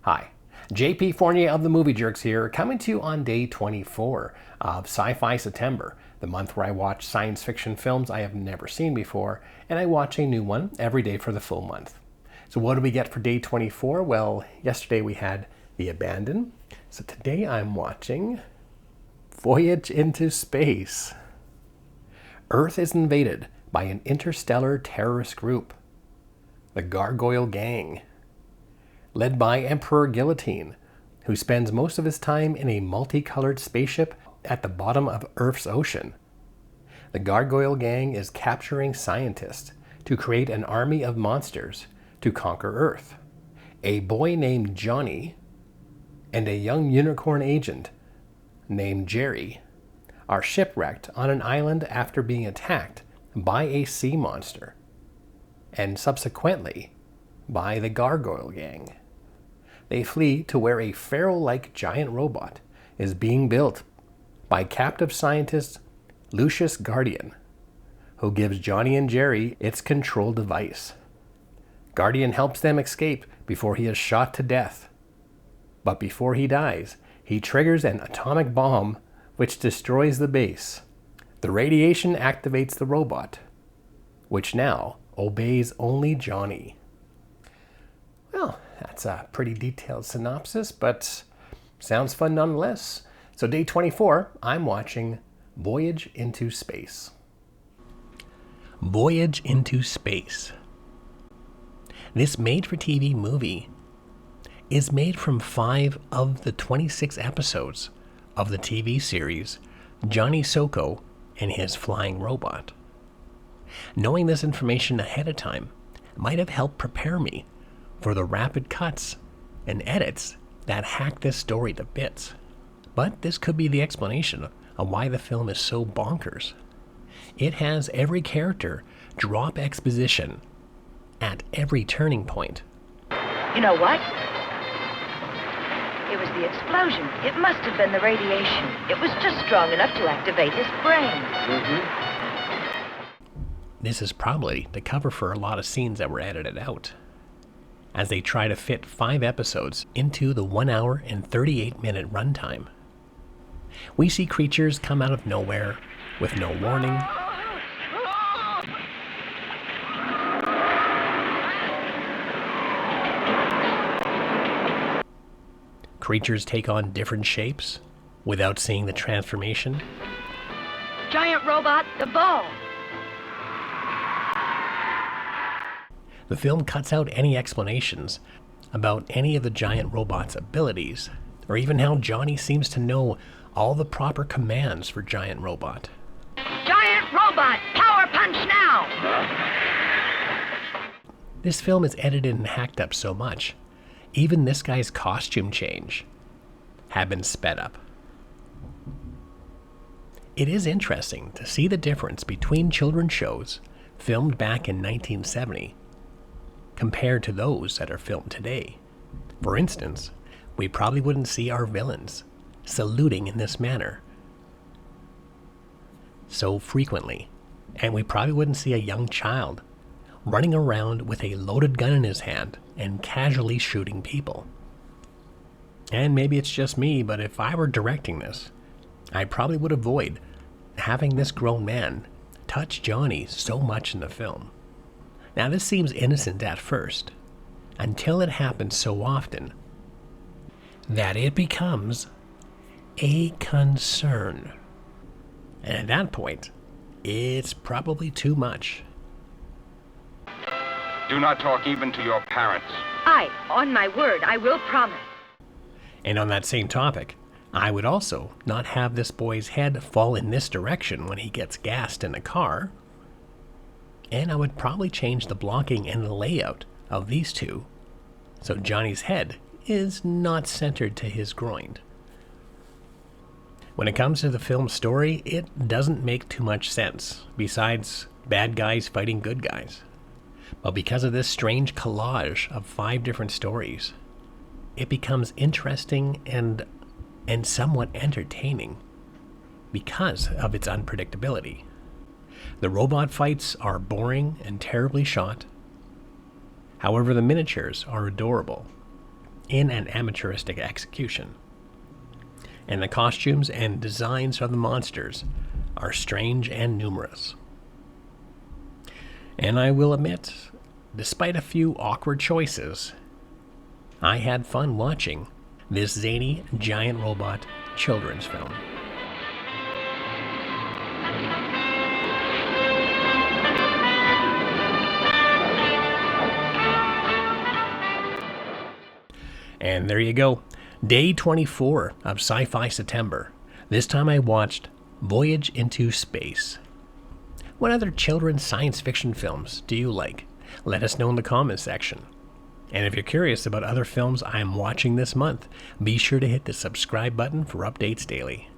Hi, JP Fournier of the Movie Jerks here, coming to you on day 24 of Sci-Fi September, the month where I watch science fiction films I have never seen before, and I watch a new one every day for the full month. So what do we get for day 24? Well, yesterday we had The Abandoned, so today I'm watching Voyage into Space. Earth is invaded by an interstellar terrorist group, the Gargoyle Gang, led by Emperor Guillotine, who spends most of his time in a multicolored spaceship at the bottom of Earth's ocean. The Gargoyle Gang is capturing scientists to create an army of monsters to conquer Earth. A boy named Johnny and a young unicorn agent named Jerry are shipwrecked on an island after being attacked by a sea monster, and subsequently by the Gargoyle Gang. They flee to where a pharaoh-like giant robot is being built by captive scientist Lucius Guardian, who gives Johnny and Jerry its control device. Guardian helps them escape before he is shot to death. But before he dies, he triggers an atomic bomb which destroys the base. The radiation activates the robot, which now obeys only Johnny. Well, that's a pretty detailed synopsis, but sounds fun nonetheless. So day 24, I'm watching Voyage into Space. Voyage into Space. This made-for-TV movie is made from 5 of the 26 episodes of the TV series Johnny Soko and His Flying Robot. Knowing this information ahead of time might have helped prepare me for the rapid cuts and edits that hack this story to bits. But this could be the explanation of why the film is so bonkers. It has every character drop exposition at every turning point. You know what? It was the explosion. It must have been the radiation. It was just strong enough to activate his brain. This is probably the cover for a lot of scenes that were edited out, as they try to fit 5 episodes into the 1 hour and 38-minute runtime. We see creatures come out of nowhere with no warning. Creatures take on different shapes without seeing the transformation. Giant robot, the ball. The film cuts out any explanations about any of the giant robot's abilities, or even how Johnny seems to know all the proper commands for Giant Robot. Giant robot, power punch now! This film is edited and hacked up so much, even this guy's costume change had been sped up. It is interesting to see the difference between children's shows filmed back in 1970 compared to those that are filmed today. For instance, we probably wouldn't see our villains saluting in this manner so frequently, and we probably wouldn't see a young child running around with a loaded gun in his hand and casually shooting people. And maybe it's just me, but if I were directing this, I probably would avoid having this grown man touch Johnny so much in the film. Now, this seems innocent at first, until it happens so often that it becomes a concern. And at that point, it's probably too much. Do not talk even to your parents. On my word, I will promise. And on that same topic, I would also not have this boy's head fall in this direction when he gets gassed in a car. And I would probably change the blocking and the layout of these two so Johnny's head is not centered to his groin. When it comes to the film's story, it doesn't make too much sense, besides bad guys fighting good guys. But because of this strange collage of 5 different stories, it becomes interesting and somewhat entertaining because of its unpredictability. The robot fights are boring and terribly shot. However, the miniatures are adorable, in an amateuristic execution. And the costumes and designs of the monsters are strange and numerous. And I will admit, despite a few awkward choices, I had fun watching this zany giant robot children's film. And there you go. Day 24 of Sci-Fi September. This time I watched Voyage into Space. What other children's science fiction films do you like? Let us know in the comments section. And if you're curious about other films I'm watching this month, be sure to hit the subscribe button for updates daily.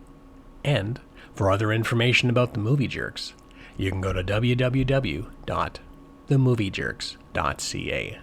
And for other information about the Movie Jerks, you can go to www.themoviejerks.ca.